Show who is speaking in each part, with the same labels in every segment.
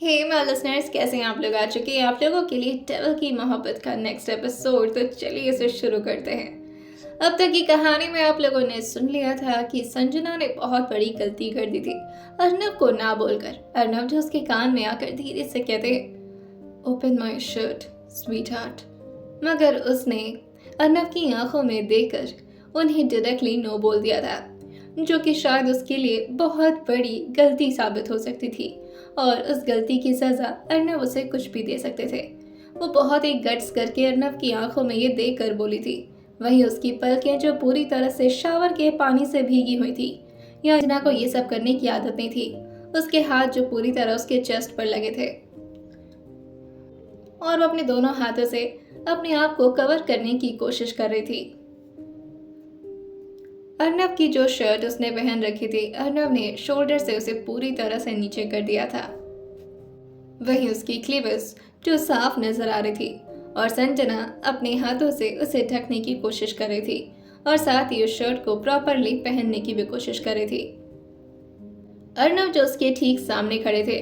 Speaker 1: Hey my listeners, कैसे हैं आप लोग। आ चुके हैं आप लोगों के लिए डेविल की मोहब्बत का नेक्स्ट एपिसोड। तो चलिए इसे शुरू करते हैं। अब तक की कहानी में आप लोगों ने सुन लिया था कि संजना ने बहुत बड़ी गलती कर दी थी अर्नव को ना बोलकर। अर्नव जो उसके कान में आकर धीरे से कहते हैं, open my shirt sweet heart, मगर उसने अर्नव की आंखों में देखकर उन्हें डायरेक्टली नो बोल दिया था, जो कि शायद उसके लिए बहुत बड़ी गलती साबित हो सकती थी और उस गलती की सज़ा अर्नव उसे कुछ भी दे सकते थे। वो बहुत ही गट्स करके अर्नव की आंखों में ये देख कर बोली थी। वहीं उसकी पलकें जो पूरी तरह से शावर के पानी से भीगी हुई थी। या अंजना को ये सब करने की आदत नहीं थी। उसके हाथ जो पूरी तरह उसके चेस्ट पर लगे थे और वो अपने दोनों हाथों से अपने आप को कवर करने की कोशिश कर रही थी। अर्नव की जो शर्ट उसने पहन रखी थी, अर्नव ने शोल्डर से उसे पूरी तरह से नीचे कर दिया था। वहीं उसकी क्लीविस जो साफ नजर आ रही थी और संजना अपने हाथों से उसे ढकने की कोशिश कर रही थी और साथ ही उस शर्ट को प्रॉपरली पहनने की भी कोशिश कर रही थी। अर्नव जो उसके ठीक सामने खड़े थे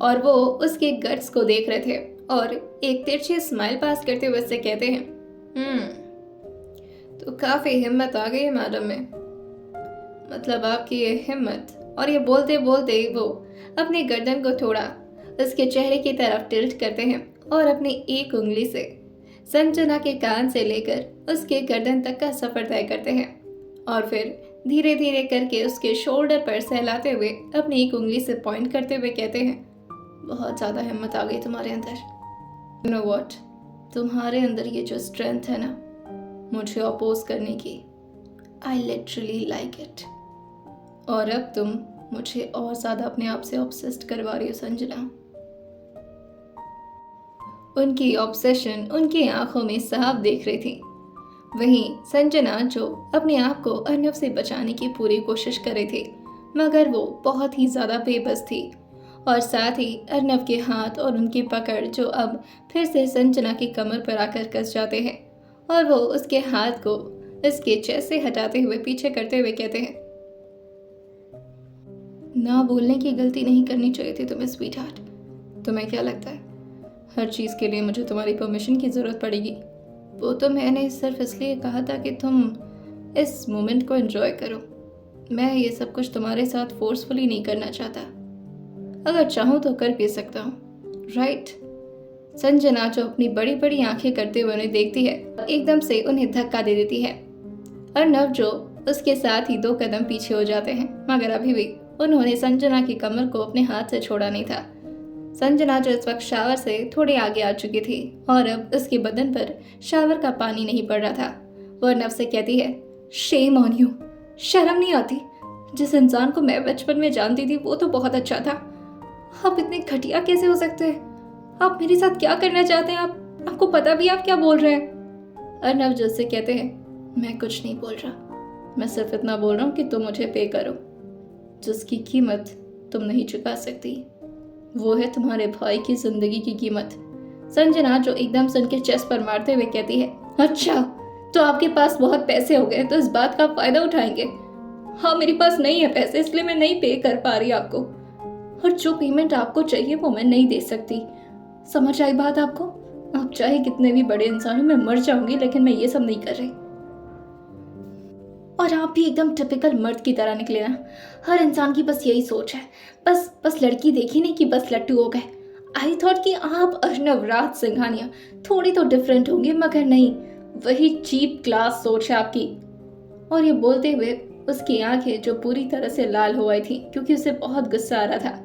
Speaker 1: और वो उसके गट्स को देख रहे थे और एक तिरछी स्माइल पास करते हुए उससे कहते हैं, तो काफी हिम्मत आ गई है मैडम में, मतलब आपकी ये हिम्मत। और ये बोलते बोलते वो अपने गर्दन को थोड़ा उसके चेहरे की तरफ टिल्ट करते हैं और अपनी एक उंगली से संजना के कान से लेकर उसके गर्दन तक का सफर तय करते हैं और फिर धीरे धीरे करके उसके शोल्डर पर सहलाते हुए अपनी एक उंगली से पॉइंट करते हुए कहते हैं, बहुत ज़्यादा हिम्मत आ गई तुम्हारे अंदर। यू नो व्हाट, तुम्हारे अंदर ये जो स्ट्रेंथ है ना मुझे अपोज करने की, आई लिटरली लाइक इट। और अब तुम मुझे और ज़्यादा अपने आप से ऑब्सेस्ड करवा रही हो संजना। उनकी ऑब्सेशन उनकी आंखों में साफ देख रही थी। वहीं संजना जो अपने आप को अर्नव से बचाने की पूरी कोशिश कर रही थी, मगर वो बहुत ही ज़्यादा बेबस थी। और साथ ही अर्नव के हाथ और उनकी पकड़ जो अब फिर से संजना की कमर पर आकर कस जाते हैं और वो उसके हाथ को इसके चेस्ट से हटाते हुए पीछे करते हुए कहते हैं, ना बोलने की गलती नहीं करनी चाहिए थी तुम्हें स्वीट हार्ट। तुम्हें क्या लगता है हर चीज़ के लिए मुझे तुम्हारी परमिशन की ज़रूरत पड़ेगी? वो तो मैंने सिर्फ इसलिए कहा था कि तुम इस मोमेंट को एंजॉय करो। मैं ये सब कुछ तुम्हारे साथ फोर्सफुली नहीं करना चाहता। अगर चाहूँ तो कर भी सकता हूँ, राइट? संजना जो अपनी बड़ी बड़ी आंखें करते हुए उन्हें देखती है, एकदम से उन्हें धक्का दे देती है। अर्नव जो उसके साथ ही 2 कदम पीछे हो जाते हैं, मगर अभी भी उन्होंने संजना की कमर को अपने हाथ से छोड़ा नहीं था। संजना जो इस वक्त शावर से थोड़े आगे आ चुकी थी और अब उसके बदन पर शावर का पानी नहीं पड़ रहा था। वो अर्नव से कहती है, शेम ऑन यू, शर्म नहीं आती? जिस इंसान को मैं बचपन में जानती थी वो तो बहुत अच्छा था, आप इतने घटिया कैसे हो सकते हैं? आप मेरे साथ क्या करना चाहते हैं? आपको पता भी आप क्या बोल रहे हैं? अर्नव जो उससे कहते हैं, मैं कुछ नहीं बोल रहा, मैं सिर्फ इतना बोल रहा हूँ कि तुम मुझे पे करो, जिसकी कीमत तुम नहीं चुका सकती। वो है तुम्हारे भाई की जिंदगी की कीमत। संजना जो एकदम से उनके चेस्ट पर मारते हुए कहती है, अच्छा तो आपके पास बहुत पैसे हो गए तो इस बात का फायदा उठाएंगे? हाँ, मेरे पास नहीं है पैसे, इसलिए मैं नहीं पे कर पा रही आपको, और जो पेमेंट आपको चाहिए वो मैं नहीं दे सकती। समझ आई बात आपको? आप चाहे कितने भी बड़े इंसान हो, मैं मर जाऊंगी, लेकिन मैं ये सब नहीं कर रही। और आप भी एकदम टिपिकल मर्द की तरह निकले ना। हर इंसान की बस यही सोच है, बस लड़की देखी नहीं कि बस लट्टू हो गए। आई थॉट कि आप अर्नव राज सिंघानिया थोड़ी तो डिफरेंट होंगे, मगर नहीं, वही चीप क्लास सोच है आपकी। और ये बोलते हुए उसकी आंखें जो पूरी तरह से लाल हो आई थी क्योंकि उसे बहुत गुस्सा आ रहा था।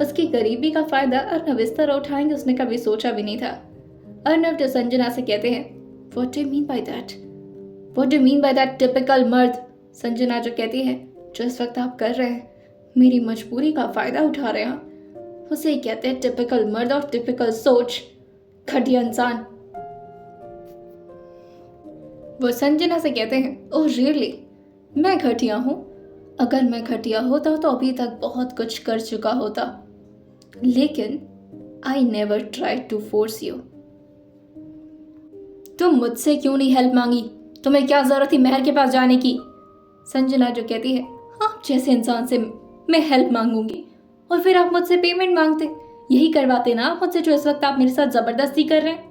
Speaker 1: उसकी गरीबी का फायदा अर्नव इस तरह उठाएंगे उसने कभी सोचा भी नहीं था। अर्नव जो संजना से कहते हैं, what do you mean by that? What do you mean by that typical मर्द? संजना जो कहती है, जो इस वक्त आप कर रहे हैं मेरी मजबूरी का फायदा उठा रहे हैं, उसे ही कहते हैं टिपिकल मर्द और टिपिकल सोच, घटिया इंसान। वो संजना से कहते हैं, ओह रियली, मैं घटिया हूँ? अगर मैं घटिया होता तो अभी तक बहुत कुछ कर चुका होता, लेकिन I never tried to force you. तुम मुझसे क्यों नहीं हेल्प मांगी? तुम्हें क्या जरूरत थी मेहर के पास जाने की? संजना जो कहती है, आप जैसे इंसान से मैं हेल्प मांगूंगी और फिर आप मुझसे पेमेंट मांगते, यही करवाते ना आप मुझसे जो इस वक्त आप मेरे साथ जबरदस्ती कर रहे हैं।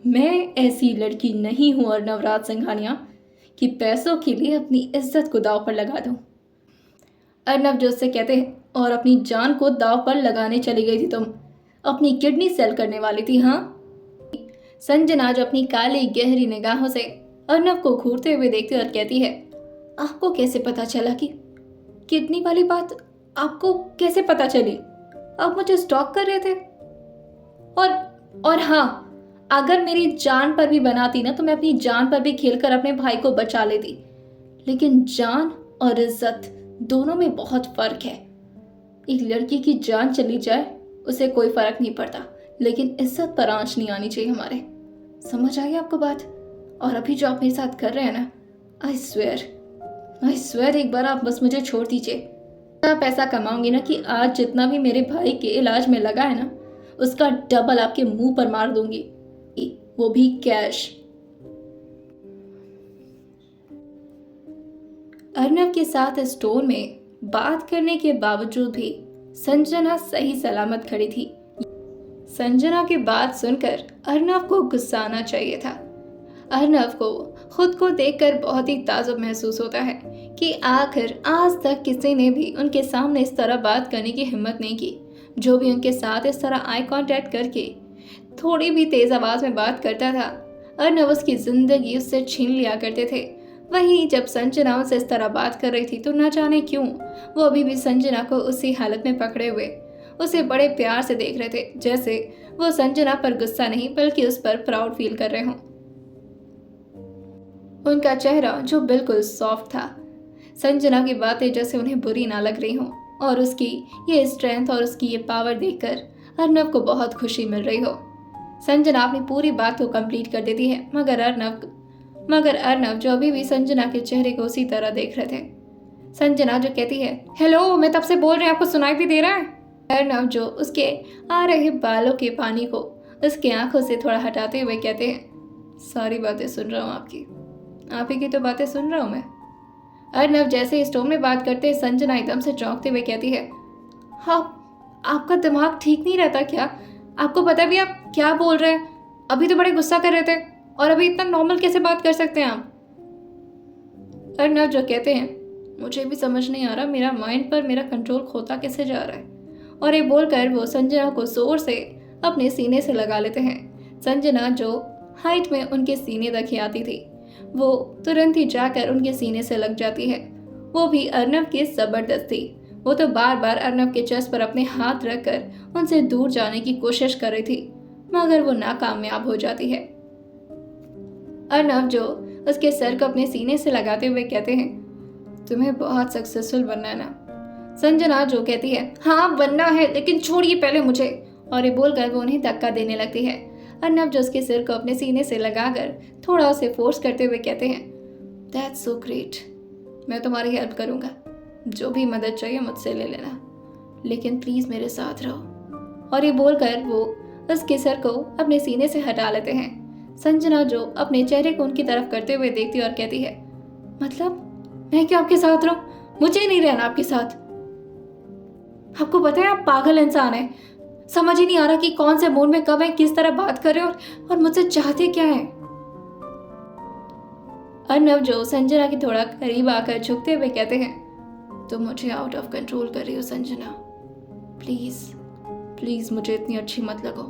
Speaker 1: मैं ऐसी लड़की नहीं हूं अर्नव राज सिंघानिया कि पैसों के लिए अपनी इज्जत को दांव पर लगा दूं। अर्नव जो उससे कहते हैं, और अपनी जान को दांव पर लगाने चली गई थी तुम, अपनी किडनी सेल करने वाली थी, हाँ? संजना जो अपनी काली गहरी निगाहों से अर्नव को घूरते हुए देखती और कहती है, आपको कैसे पता चला कि किडनी वाली बात आपको कैसे पता चली? आप मुझे स्टॉक कर रहे थे? और हाँ, अगर मेरी जान पर भी बनाती ना तो मैं अपनी जान पर भी खेलकर अपने भाई को बचा लेती, लेकिन जान और इज्जत दोनों में बहुत फर्क है। एक लड़की की जान चली जाए उसे कोई फर्क नहीं पड़ता, लेकिन इज्जत पर आंच नहीं आनी चाहिए हमारे। समझ आई आपको बात? और अभी जो आप मेरे साथ कर रहे हैं ना, आई स्वेयर एक बार आप बस मुझे छोड़ दीजिए। आप ऐसा कमाऊंगी ना कि आज जितना भी मेरे भाई के इलाज में लगा है ना, उसका डबल आपके मुंह पर मार दूंगी, वो भी कैश। अर्नव के साथ स्टोर में बात करने के बावजूद भी संजना सही सलामत खड़ी थी। संजना की बात सुनकर अर्नव को गुस्सा आना चाहिए था। अर्नव को खुद को देखकर बहुत ही ताजुब महसूस होता है कि आखिर आज तक किसी ने भी उनके सामने इस तरह बात करने की हिम्मत नहीं की। जो भी उनके साथ इस तरह आई कांटेक्ट करके थोड़ी भी तेज आवाज में बात करता था, अर्नव उसकी जिंदगी उससे छीन लिया करते थे। वहीं जब संजना उनसे इस तरह बात कर रही थी तो न जाने क्यों वो अभी भी संजना को उसी हालत में पकड़े हुए उसे बड़े प्यार से देख रहे थे, जैसे वो संजना पर गुस्सा नहीं बल्कि उस पर प्राउड फील कर रहे हों। उनका चेहरा जो बिल्कुल सॉफ्ट था, संजना की बातें जैसे उन्हें बुरी ना लग रही हों, और उसकी ये स्ट्रेंथ और उसकी ये पावर देखकर अर्नव को बहुत खुशी मिल रही हो। संजना अपनी पूरी बात को कंप्लीट कर देती है, मगर अर्नव जो अभी भी संजना के चेहरे को उसी तरह देख रहे थे। संजना जो कहती है, हेलो, मैं तब से बोल रही हूँ, आपको सुनाई भी दे रहा है? अर्नव जो उसके आ रहे बालों के पानी को उसके आंखों से थोड़ा हटाते हुए कहते हैं, सारी बातें सुन रहा हूँ आपकी, आप ही की तो बातें सुन रहा हूँ मैं। अर्नव जैसे ही स्टोर में बात करते संजना एकदम से चौंकते हुए कहती है, हाँ, आपका दिमाग ठीक नहीं रहता क्या? आपको पता भी आप क्या बोल रहे हैं? अभी तो बड़े गुस्सा कर रहे थे और अभी इतना नॉर्मल कैसे बात कर सकते हैं आप? अर्नव जो कहते हैं, मुझे भी समझ नहीं आ रहा मेरा माइंड पर मेरा कंट्रोल खोता कैसे जा रहा है। और ये बोलकर वो संजना को जोर से अपने सीने से लगा लेते हैं। संजना जो हाइट में उनके सीने तक ही आती थी, वो तुरंत ही जाकर उनके सीने से लग जाती है, वो भी अर्नव की जबरदस्ती। वो तो बार बार अर्नव के चेस्ट पर अपने हाथ रखकर उनसे दूर जाने की कोशिश कर रही थी, मगर वो नाकामयाब हो जाती है। अर्नव जो उसके सर को अपने सीने से लगाते हुए कहते हैं, तुम्हें बहुत सक्सेसफुल बनना है ना? संजना जो कहती है, हाँ बनना है, लेकिन छोड़िए पहले मुझे। और ये बोलकर वो उन्हें धक्का देने लगती है। अर्नव जो उसके सिर को अपने सीने से लगाकर थोड़ा उसे फोर्स करते हुए कहते हैं, दैट्स सो ग्रेट, मैं तुम्हारी हेल्प करूंगा, जो भी मदद चाहिए मुझसे ले लेना, लेकिन प्लीज मेरे साथ रहो। और ये बोलकर वो उसके सर को अपने सीने से हटा लेते हैं। संजना जो अपने चेहरे को उनकी तरफ करते हुए देखती है और कहती है, मतलब मैं क्या आपके साथ रहूं? मुझे नहीं रहना आपके साथ। आपको पता है आप पागल इंसान हैं, समझ ही नहीं आ रहा कि कौन से मूड में कब है, किस तरह बात कर रहे हो और मुझसे चाहते क्या है। अर्नव जो संजना के थोड़ा करीब आकर झुकते हुए कहते हैं, तुम मुझे आउट ऑफ कंट्रोल कर रही हो संजना, प्लीज मुझे इतनी अच्छी मत लगो।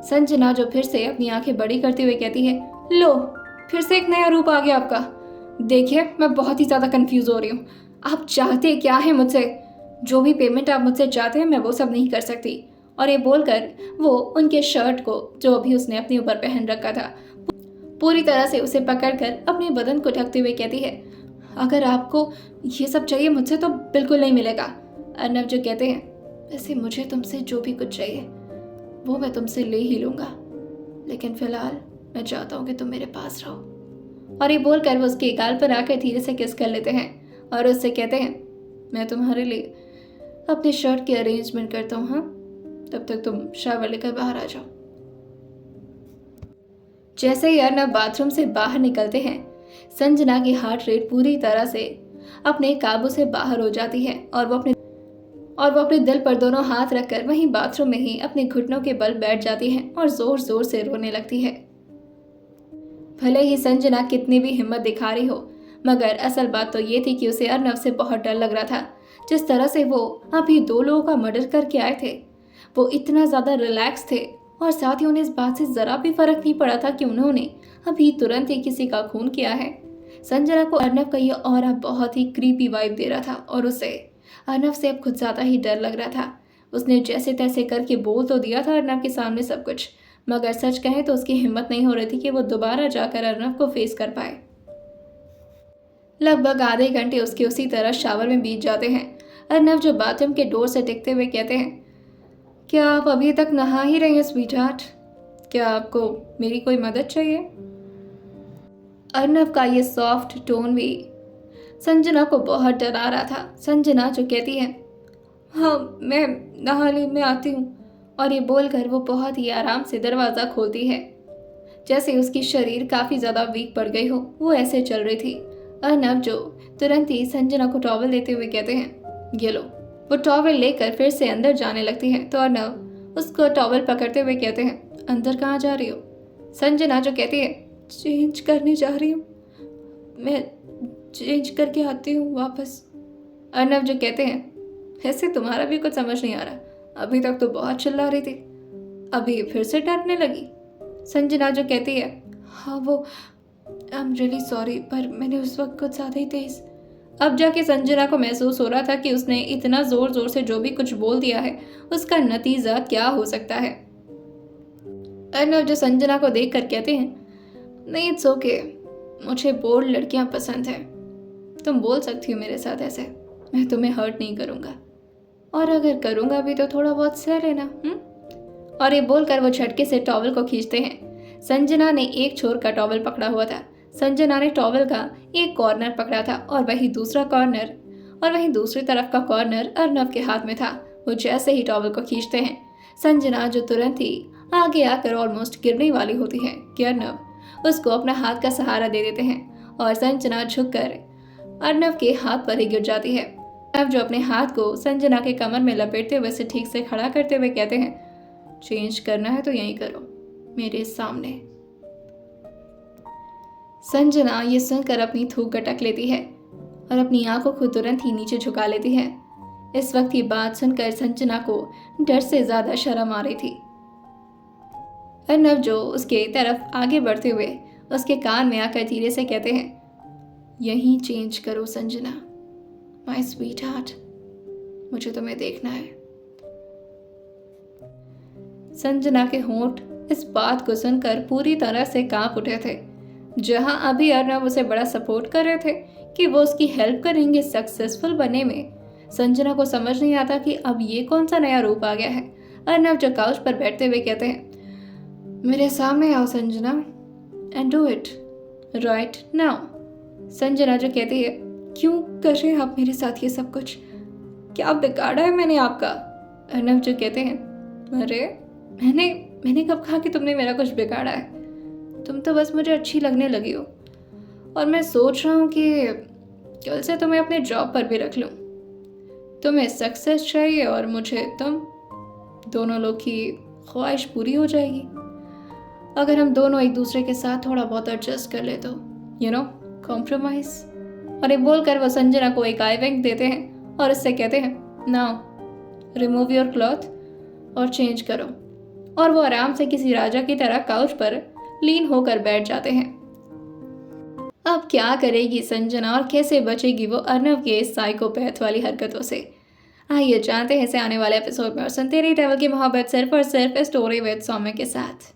Speaker 1: संजना जो फिर से अपनी आंखें बड़ी करते हुए कहती है, लो फिर से एक नया रूप आ गया आपका। देखिए मैं बहुत ही ज्यादा कंफ्यूज हो रही हूँ, आप चाहते क्या है मुझसे? जो भी पेमेंट आप मुझसे चाहते हैं मैं वो सब नहीं कर सकती। और ये बोलकर वो उनके शर्ट को जो अभी उसने अपने ऊपर पहन रखा था पूरी तरह से उसे पकड़कर अपने बदन को ढकते हुए कहती है, अगर आपको ये सब चाहिए मुझसे तो बिल्कुल नहीं मिलेगा। अर्नव जो कहते हैं, वैसे मुझे तुमसे जो भी कुछ चाहिए वो मैं तुमसे ले ही लूँगा, लेकिन फिलहाल मैं चाहता हूँ कि तुम मेरे पास रहो। और ये बोलकर वो उसके गाल पर आकर धीरे से किस कर लेते हैं और उससे कहते हैं, मैं तुम्हारे लिए अपने शर्ट की अरेंजमेंट करता हूँ, हाँ तब तक तुम शावर लेकर बाहर आ जाओ। जैसे ही अर्नव बाथरूम से बाहर निकलते हैं, संजना की हार्ट रेट पूरी तरह से अपने काबू से बाहर हो जाती है और और वो अपने दिल पर दोनों हाथ रखकर वहीं बाथरूम में ही अपने घुटनों के बल बैठ जाती है और जोर जोर से रोने लगती है। भले ही संजना कितनी भी हिम्मत दिखा रही हो, मगर असल बात तो ये थी कि उसे अर्नव से बहुत डर लग रहा था। जिस तरह से वो अभी 2 लोगों का मर्डर करके आए थे, वो इतना ज़्यादा रिलैक्स थे और साथ ही उन्हें इस बात से ज़रा भी फर्क नहीं पड़ा था कि उन्होंने अभी तुरंत ही किसी का खून किया है। संजना को अर्नव का ये ऑरा बहुत ही क्रीपी वाइब दे रहा था और उसे अर्नव से अब खुद ज़्यादा ही डर लग रहा था। उसने जैसे तैसे करके बोल तो दिया था अर्नव के सामने सब कुछ, मगर सच कहें तो उसकी हिम्मत नहीं हो रही थी कि वो दोबारा जाकर अर्नव को फेस कर पाए। लगभग आधे घंटे उसके उसी तरह शावर में बीत जाते हैं। अर्नव जो बाथरूम के डोर से टिकते हुए कहते हैं, क्या आप अभी तक नहा ही रहे हैं स्वीटहार्ट? क्या आपको मेरी कोई मदद चाहिए? अर्नव का ये सॉफ्ट टोन भी संजना को बहुत डरा रहा था। संजना जो कहती है, हाँ मैं नहाने में आती हूँ, और ये बोलकर वो बहुत ही आराम से दरवाज़ा खोलती है। जैसे उसकी शरीर काफ़ी ज़्यादा वीक पड़ गई हो, वो ऐसे चल रही थी। अर्नव जो तुरंत ही संजना को टॉवल देते हुए कहते हैं, ये लो। वो टॉवल लेकर फिर से अंदर जाने लगती है तो अर्नव उसको टॉवल पकड़ते हुए कहते हैं, अंदर कहाँ जा रही हो? संजना जो कहती है, चेंज करने जा रही हूँ, मैं चेंज करके आती हूँ वापस। अर्नव जो कहते हैं, ऐसे तुम्हारा भी कुछ समझ नहीं आ रहा, अभी तक तो बहुत चिल्ला रही थी, अभी फिर से डरने लगी। संजना जो कहती है, हाँ वो आई एम रियली सॉरी, पर मैंने उस वक्त कुछ ज़्यादा ही तेज। अब जाके संजना को महसूस हो रहा था कि उसने इतना ज़ोर ज़ोर से जो भी कुछ बोल दिया है उसका नतीजा क्या हो सकता है। अर्नव जो संजना को देख कर कहते हैं, नहीं इट्स ओके, मुझे बोल्ड लड़कियां पसंद है, तुम बोल सकती हो मेरे साथ ऐसे, मैं तुम्हें हर्ट नहीं करूँगा, और अगर करूँगा भी तो थोड़ा बहुत सह लेना। और ये बोलकर वो झटके से टॉवल को खींचते हैं। संजना ने एक छोर का टॉवल पकड़ा हुआ था। संजना ने टॉवल का एक कॉर्नर पकड़ा था और वही दूसरा कॉर्नर और वहीं दूसरी तरफ का कॉर्नर अर्नव के हाथ में था। वो जैसे ही टॉवल को खींचते हैं, संजना जो तुरंत ही आगे आकर ऑलमोस्ट गिरने वाली होती है कि अर्नव उसको अपना हाथ का सहारा दे देते हैं और संजना झुककर अर्नव के हाथ पर ही गिर जाती है। अर्नव जो अपने हाथ को संजना के कमर में लपेटते हुए से ठीक से खड़ा करते हुए कहते हैं, चेंज करना है तो यहीं करो, मेरे सामने। संजना ये सुनकर अपनी थूक गटक लेती है और अपनी आंखों को तुरंत ही नीचे झुका लेती है। इस वक्त ये बात सुनकर संजना को डर से ज्यादा शर्म आ रही थी। अर्नव जो उसके तरफ आगे बढ़ते हुए उसके कान में आकर धीरे से कहते हैं, यहीं चेंज करो संजना, माय स्वीट हार्ट, मुझे तुम्हें देखना है। संजना के होंठ इस बात को सुनकर पूरी तरह से कांप उठे थे। जहां अभी अर्नव उसे बड़ा सपोर्ट कर रहे थे कि वो उसकी हेल्प करेंगे सक्सेसफुल बनने में, संजना को समझ नहीं आता कि अब ये कौन सा नया रूप आ गया है। अर्नव जो काउच पर बैठते हुए कहते हैं, मेरे सामने आओ Sanjana and do it right now. Sanjana जो कहती है, क्यों कर रहे हैं आप मेरे साथ ये सब कुछ, क्या बिगाड़ा है मैंने आपका? अर्नव जो कहते हैं, अरे मैंने कब कहा कि तुमने मेरा कुछ बिगाड़ा है, तुम तो बस मुझे अच्छी लगने लगी हो, और मैं सोच रहा हूँ कि कल से तुम्हें अपने जॉब पर भी रख लूँ। तुम्हें सक्सेस चाहिए और मुझे तुम, दोनों लोग की ख्वाहिश पूरी हो जाएगी अगर हम दोनों एक दूसरे के साथ थोड़ा बहुत एडजस्ट कर ले तो, कॉम्प्रोमाइज। और ये बोलकर वो संजना को एक आई विंक देते हैं और उससे कहते हैं, नाउ रिमूव योर क्लॉथ और चेंज करो। और वो आराम से किसी राजा की तरह काउच पर लीन होकर बैठ जाते हैं। अब क्या करेगी संजना और कैसे बचेगी वो अर्नव के साइकोपैथ वाली हरकतों से? आइए जानते हैं इसे आने वाले एपिसोड में और सुनते रहिए ट्रैवल की मोहब्बत सिर्फ और सिर्फ स्टोरी विद सौम्य के साथ।